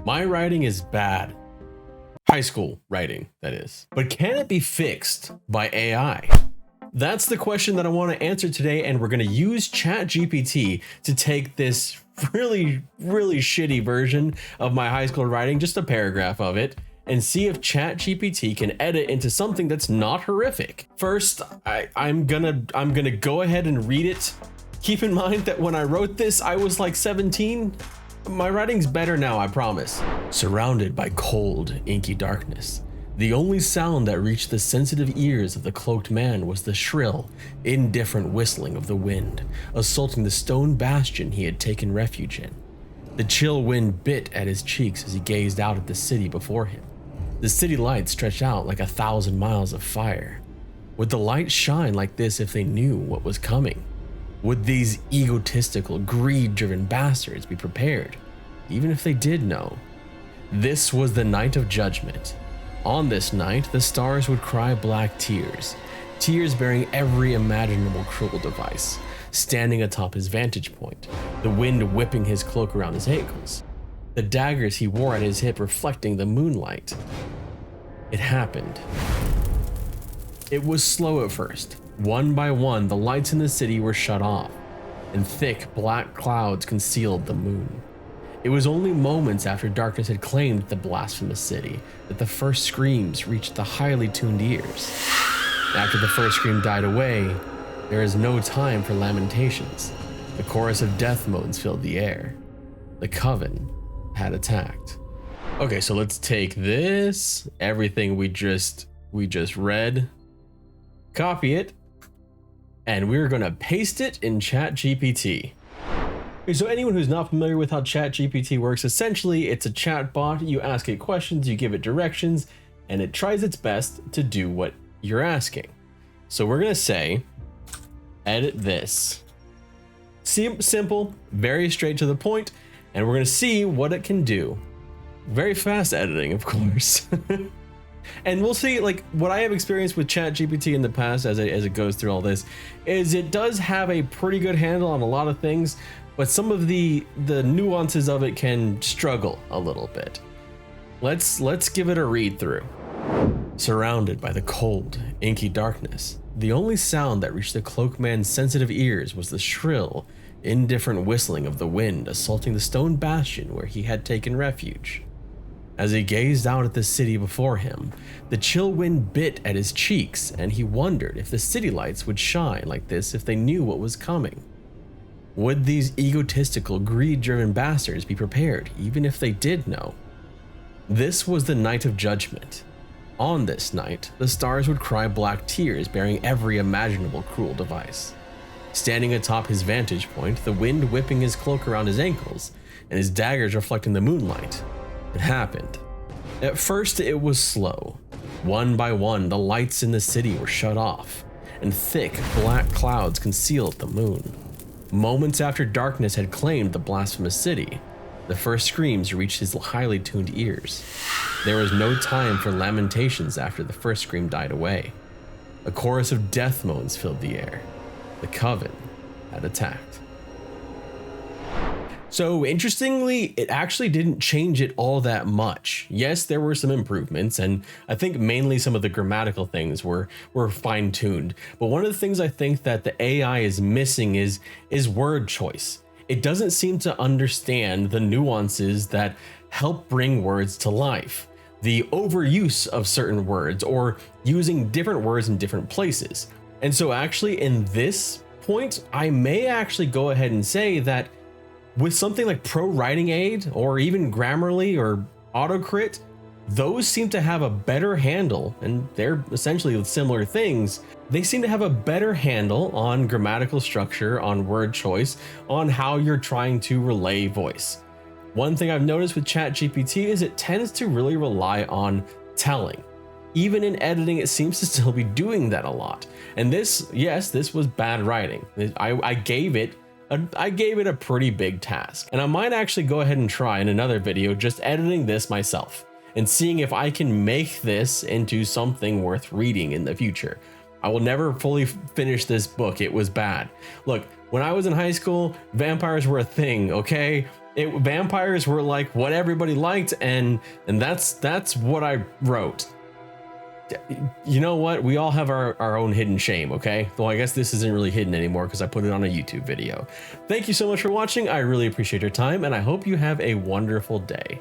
My writing is bad. High school writing, that is. But can it be fixed by AI? That's the question that I want to answer today, and we're going to use ChatGPT to take this really shitty version of my high school writing, just a paragraph of it, and see if ChatGPT can edit into something that's not horrific. First, I'm gonna go ahead and read it. Keep in mind that when I wrote this, I was like 17. My writing's better now, I promise. Surrounded by cold, inky darkness, the only sound that reached the sensitive ears of the cloaked man was the shrill, indifferent whistling of the wind, assaulting the stone bastion he had taken refuge in. The chill wind bit at his cheeks as he gazed out at the city before him. The city lights stretched out like 1,000 miles of fire. Would the lights shine like this if they knew what was coming? Would these egotistical, greed-driven bastards be prepared, even if they did know? This was the night of judgment. On this night, the stars would cry black tears, tears bearing every imaginable cruel device, standing atop his vantage point, the wind whipping his cloak around his ankles, the daggers he wore at his hip reflecting the moonlight. It happened. It was slow at first. One by one, the lights in the city were shut off, and thick black clouds concealed the moon. It was only moments after darkness had claimed the blasphemous city that the first screams reached the highly tuned ears. After the first scream died away, there is no time for lamentations. The chorus of death moans filled the air. The coven had attacked. Okay, so let's take this, everything we just read, copy it, and we're gonna paste it in ChatGPT. Okay, so anyone who's not familiar with how ChatGPT works, essentially it's a chat bot. You ask it questions, you give it directions, and it tries its best to do what you're asking. So we're gonna say, edit this. Simple, very straight to the point, and we're gonna see what it can do. Very fast editing, of course. And we'll see, like, what I have experienced with ChatGPT in the past as it goes through all this is it does have a pretty good handle on a lot of things, but some of the nuances of it can struggle a little bit. Let's give it a read through. Surrounded by the cold, inky darkness, the only sound that reached the cloakman's sensitive ears was the shrill, indifferent whistling of the wind assaulting the stone bastion where he had taken refuge. As he gazed out at the city before him, the chill wind bit at his cheeks, and he wondered if the city lights would shine like this if they knew what was coming. Would these egotistical, greed-driven bastards be prepared, even if they did know? This was the night of judgment. On this night, the stars would cry black tears bearing every imaginable cruel device. Standing atop his vantage point, the wind whipping his cloak around his ankles, and his daggers reflecting the moonlight, it happened. At first, it was slow. One by one, the lights in the city were shut off, and thick black clouds concealed the moon. Moments after darkness had claimed the blasphemous city, the first screams reached his highly tuned ears. There was no time for lamentations after the first scream died away. A chorus of death moans filled the air. The coven had attacked. So interestingly, it actually didn't change it all that much. Yes, there were some improvements, and I think mainly some of the grammatical things were fine-tuned. But one of the things I think that the AI is missing is word choice. It doesn't seem to understand the nuances that help bring words to life. The overuse of certain words or using different words in different places. And so actually in this point, I may actually go ahead and say that with something like Pro Writing Aid or even Grammarly or AutoCrit, those seem to have a better handle, and they're essentially similar things. They seem to have a better handle on grammatical structure, on word choice, on how you're trying to relay voice. One thing I've noticed with ChatGPT is it tends to really rely on telling. Even in editing, it seems to still be doing that a lot. And this, yes, this was bad writing. I gave it a pretty big task, and I might actually go ahead and try in another video just editing this myself and seeing if I can make this into something worth reading in the future. I will never fully finish this book. It was bad. Look, when I was in high school, vampires were a thing, okay? Vampires were like what everybody liked, and that's what I wrote. You know what? We all have our own hidden shame, okay? Well, I guess this isn't really hidden anymore because I put it on a YouTube video. Thank you so much for watching. I really appreciate your time, and I hope you have a wonderful day.